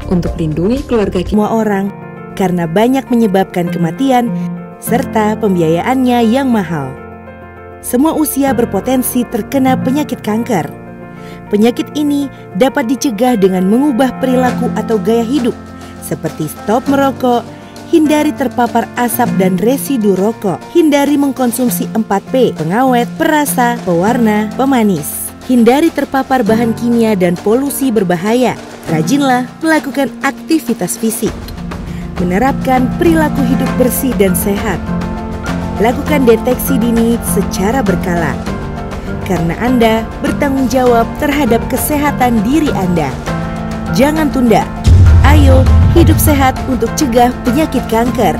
untuk lindungi keluarga kita. Semua orang karena banyak menyebabkan kematian serta pembiayaannya yang mahal. Semua usia berpotensi terkena penyakit kanker. Penyakit ini dapat dicegah dengan mengubah perilaku atau gaya hidup, seperti stop merokok, hindari terpapar asap dan residu rokok, hindari mengkonsumsi 4P, pengawet, perasa, pewarna, pemanis, hindari terpapar bahan kimia dan polusi berbahaya, rajinlah melakukan aktivitas fisik, menerapkan perilaku hidup bersih dan sehat, lakukan deteksi dini secara berkala. Karena Anda bertanggung jawab terhadap kesehatan diri Anda. Jangan tunda. Ayo hidup sehat untuk cegah penyakit kanker.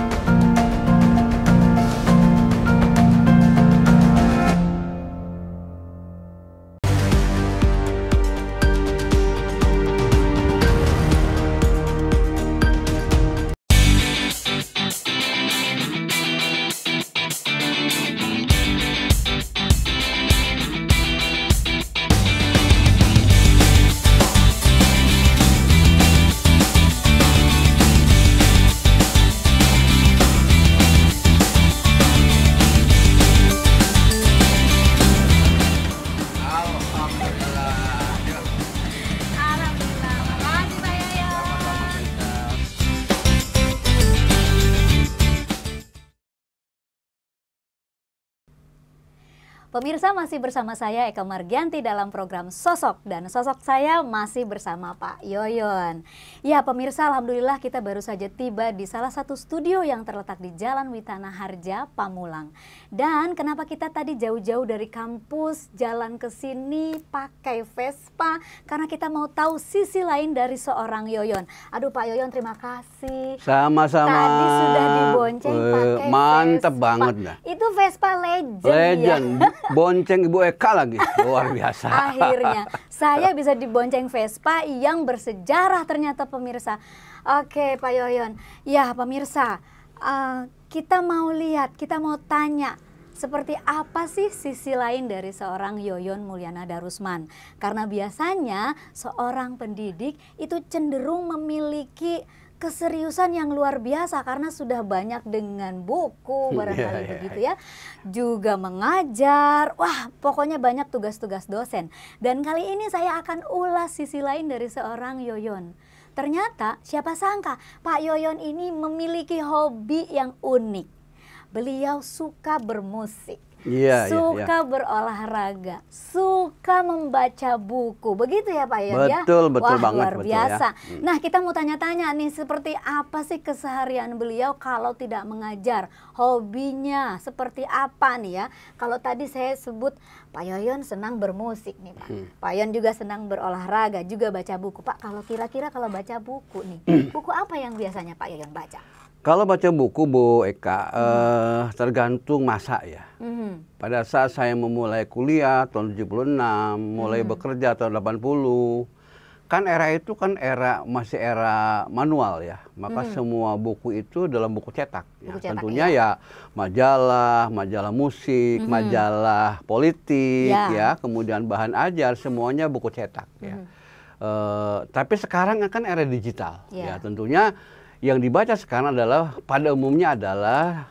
Pemirsa, masih bersama saya Eka Margianti dalam program Sosok, dan sosok saya masih bersama Pak Yoyon. Ya pemirsa, alhamdulillah kita baru saja tiba di salah satu studio yang terletak di Jalan Witana Harja, Pamulang. Dan kenapa kita tadi jauh-jauh dari kampus jalan ke sini pakai Vespa? Karena kita mau tahu sisi lain dari seorang Yoyon. Aduh Pak Yoyon, terima kasih. Sama-sama. Tadi sudah dibonceng pakai mantep Vespa. banget dah. Itu Vespa legend. Legend. Ya. Bonceng Ibu Eka lagi, luar biasa. Akhirnya saya bisa dibonceng Vespa yang bersejarah ternyata pemirsa. Oke Pak Yoyon, ya pemirsa, kita mau lihat, kita mau tanya seperti apa sih sisi lain dari seorang Yoyon Mulyana Darusman. Karena biasanya seorang pendidik itu cenderung memiliki keseriusan yang luar biasa karena sudah banyak dengan buku barangkali begitu ya, juga mengajar, wah pokoknya banyak tugas-tugas dosen. Dan kali ini saya akan ulas sisi lain dari seorang Yoyon. Ternyata siapa sangka Pak Yoyon ini memiliki hobi yang unik. Beliau suka bermusik, suka berolahraga, suka membaca buku, begitu ya Pak Yoyon ya? Betul Wah, banget, luar biasa. Ya. Nah kita mau tanya-tanya nih, seperti apa sih keseharian beliau kalau tidak mengajar? Hobinya seperti apa nih ya? Kalau tadi saya sebut Pak Yoyon senang bermusik nih Pak. Pak Yoyon juga senang berolahraga, juga baca buku. Pak, kalau kira-kira kalau baca buku nih, buku apa yang biasanya Pak Yoyon baca? Kalau baca buku Bu Eka, tergantung masa ya. Pada saat saya memulai kuliah tahun 76, mulai bekerja tahun 80, kan era itu kan masih era manual ya. Maka semua buku itu dalam buku cetak. Buku cetak, tentunya ya majalah musik, majalah politik ya, kemudian bahan ajar, semuanya buku cetak ya. Tapi sekarang kan era digital ya, tentunya yang dibaca sekarang adalah pada umumnya adalah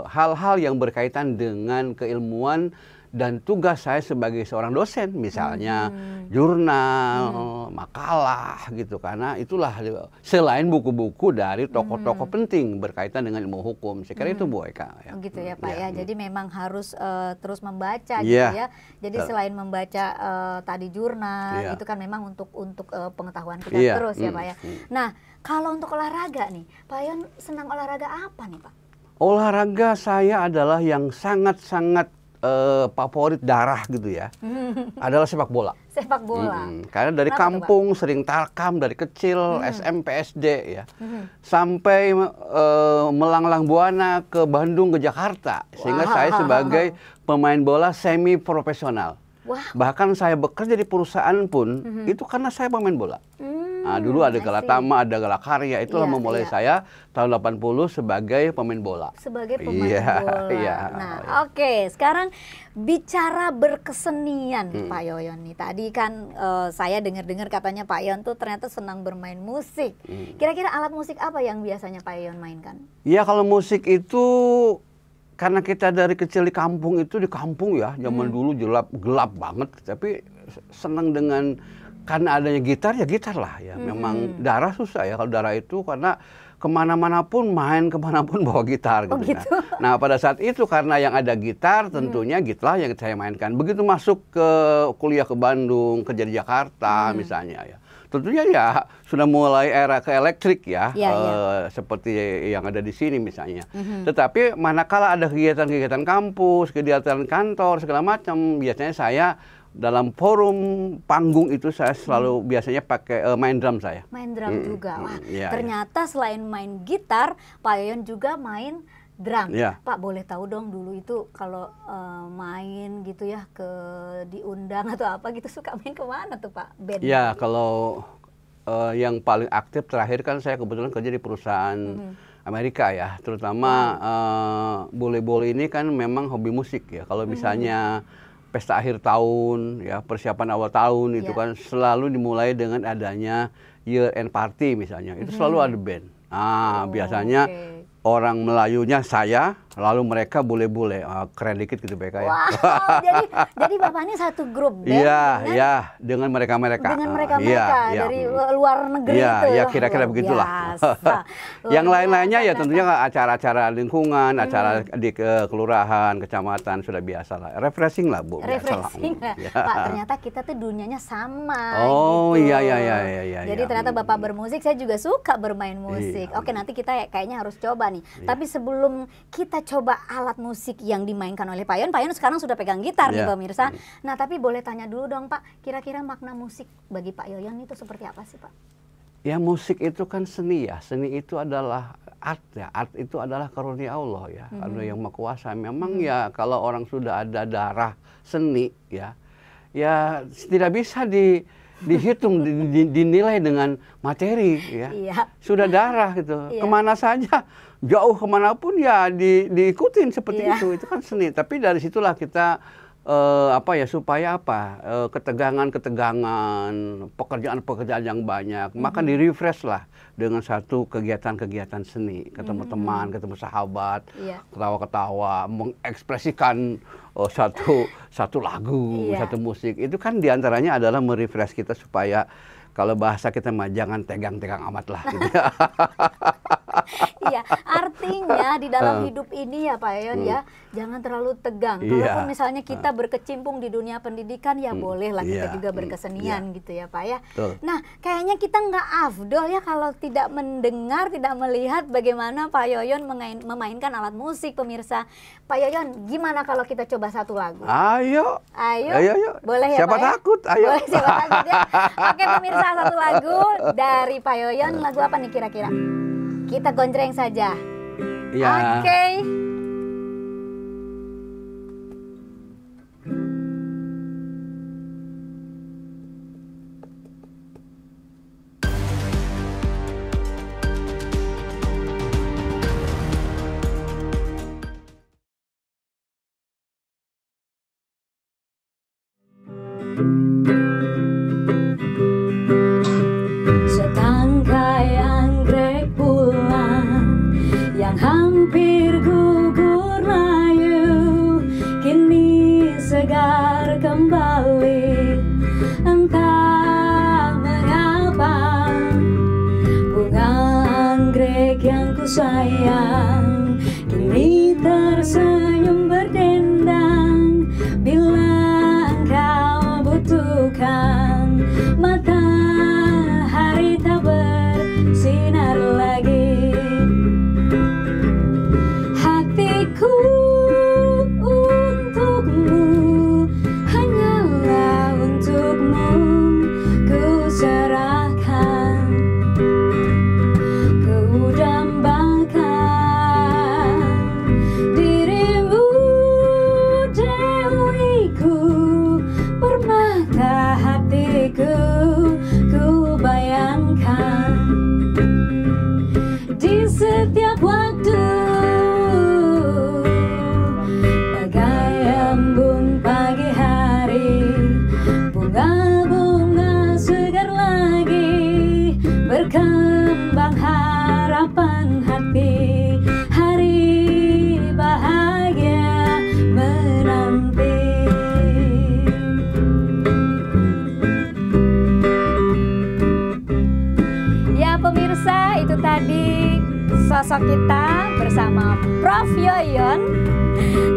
hal-hal yang berkaitan dengan keilmuan dan tugas saya sebagai seorang dosen, misalnya jurnal, makalah gitu, karena itulah selain buku-buku dari tokoh-tokoh penting berkaitan dengan ilmu hukum. Saya kira itu Bu Eka. Ya. Gitu ya Pak ya. Jadi memang harus terus membaca gitu ya. Jadi selain membaca tadi jurnal itu kan memang untuk pengetahuan kita terus ya Pak ya. Nah kalau untuk olahraga nih, Pak Yoyon senang olahraga apa nih Pak? Olahraga saya adalah yang sangat-sangat favorit darah gitu ya, adalah sepak bola. Sepak bola. Karena dari kampung sering tarkam dari kecil, SMP, SD ya, sampai melanglang buana ke Bandung, ke Jakarta, sehingga saya sebagai pemain bola semi profesional. Bahkan saya bekerja di perusahaan pun itu karena saya pemain bola. Nah, dulu ada Galatama, ada Galakarya, itulah memulai saya tahun 80 sebagai pemain bola. Sebagai pemain bola. Nah, oke, sekarang bicara berkesenian Pak Yoyon nih. Tadi kan saya dengar-dengar katanya Pak Yoyon tuh ternyata senang bermain musik. Kira-kira alat musik apa yang biasanya Pak Yoyon mainkan? Ya kalau musik itu karena kita dari kecil di kampung ya, zaman dulu gelap banget, tapi senang dengan karena adanya gitar ya gitar lah ya. Memang darah susah ya kalau darah itu, karena kemana-mana pun main, kemanapun bawa gitar gitu. Gitu. Nah pada saat itu karena yang ada gitar, tentunya gitar yang saya mainkan. Begitu masuk ke kuliah ke Bandung, kerja di Jakarta misalnya ya, tentunya ya sudah mulai era ke elektrik ya, seperti yang ada di sini misalnya. Tetapi manakala ada kegiatan-kegiatan kampus, kegiatan kantor segala macam, biasanya saya dalam forum panggung itu saya selalu biasanya pakai main drum saya. Main drum juga. Wah, ternyata selain main gitar, Pak Yoyon juga main drum. Pak boleh tahu dong dulu itu kalau main gitu ya diundang atau apa gitu suka main kemana tuh Pak? Band. Ya kalau yang paling aktif terakhir kan saya kebetulan kerja di perusahaan Amerika ya, terutama bule-bule ini kan memang hobi musik ya. Kalau misalnya pesta akhir tahun, ya persiapan awal tahun itu kan selalu dimulai dengan adanya year end party misalnya. Itu selalu ada band. Biasanya orang Melayunya saya, Lalu mereka bule-bule, keren dikit gitu mereka ya. Wow, jadi Bapak ini satu grup band dengan mereka-mereka. Dengan mereka-mereka dari luar negeri itu. Iya, kira-kira begitulah. Yang lain-lainnya ya tentunya acara-acara lingkungan, acara di kelurahan, kecamatan, sudah biasa lah. Refreshing lah, Bu. Refreshing lah. Pak, ternyata kita tuh dunianya sama gitu. Iya. Jadi ternyata Bapak bermusik, saya juga suka bermain musik. Oke, nanti kita kayaknya harus coba nih. Tapi sebelum kita coba alat musik yang dimainkan oleh Pak Yoyon sekarang sudah pegang gitar nih pemirsa. Nah, tapi boleh tanya dulu dong Pak, kira-kira makna musik bagi Pak Yoyon itu seperti apa sih Pak? Ya, musik itu kan seni ya. Seni itu adalah art ya. Art itu adalah karunia Allah ya. Allah yang Maha Kuasa. Memang ya kalau orang sudah ada darah seni ya tidak bisa dihitung, dinilai dengan materi ya. Sudah darah gitu. Kemana saja, jauh kemanapun ya diikutin seperti itu kan seni. Tapi dari situlah kita supaya ketegangan, pekerjaan yang banyak, maka di-refresh lah dengan satu kegiatan-kegiatan seni, ketemu teman, ketemu sahabat, ketawa-ketawa, mengekspresikan satu lagu, satu musik. Itu kan diantaranya adalah merefresh kita supaya kalau bahasa kita mah jangan tegang-tegang amat lah gitu. Iya, artinya di dalam hidup ini ya Pak Yoyon ya, jangan terlalu tegang. Kalaupun misalnya kita berkecimpung di dunia pendidikan ya bolehlah kita juga berkesenian gitu ya Pak ya. Nah, kayaknya kita nggak afdol ya kalau tidak mendengar, tidak melihat bagaimana Pak Yoyon memainkan alat musik pemirsa. Pak Yoyon, gimana kalau kita coba satu lagu? Ayo. Boleh ya siapa Pak takut? Ya? Ayo. Boleh, siapa takut ya? Oke pemirsa, satu lagu dari Pak Yoyon, lagu apa nih kira-kira? Kita gonjreng saja. Oke. Setangkai anggrek bulan yang hampir gugur layu kini segar kembali. Entah mengapa bunga anggrek yang ku sayang kini tersenyum berdendang bila engkau butuhkan. Matahari tak bersinar lagi, hatiku untukmu, hanyalah untukmu ku serahkan, ku dambakan dirimu dewiku, permata hatiku ku bayangkan di setiap waktu, bagai embun pagi hari, bunga-bunga segar lagi, berkembang harapan hati, hari bahagia menanti. Ya pemirsa, itu tadi sosok kita bersama Prof. Yoyon.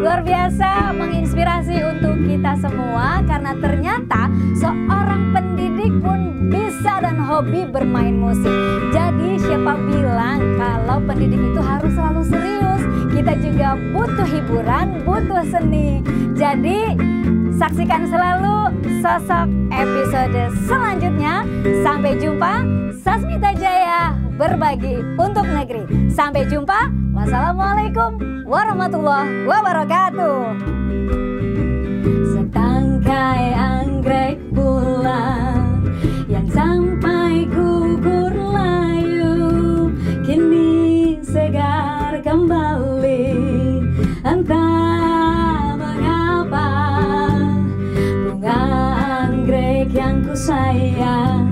Luar biasa, menginspirasi untuk kita semua karena ternyata seorang pendidik pun bisa dan hobi bermain musik. Jadi siapa bilang kalau pendidik itu harus selalu serius? Kita juga butuh hiburan, butuh seni. Jadi saksikan selalu sosok episode selanjutnya. Sampai jumpa, Sasmita Jaya berbagi untuk negeri. Sampai jumpa. Wassalamualaikum warahmatullahi wabarakatuh. Setangkai anggrek bulan yang sampai gugur layu kini segar kembali. Entah mengapa bunga anggrek yang ku sayang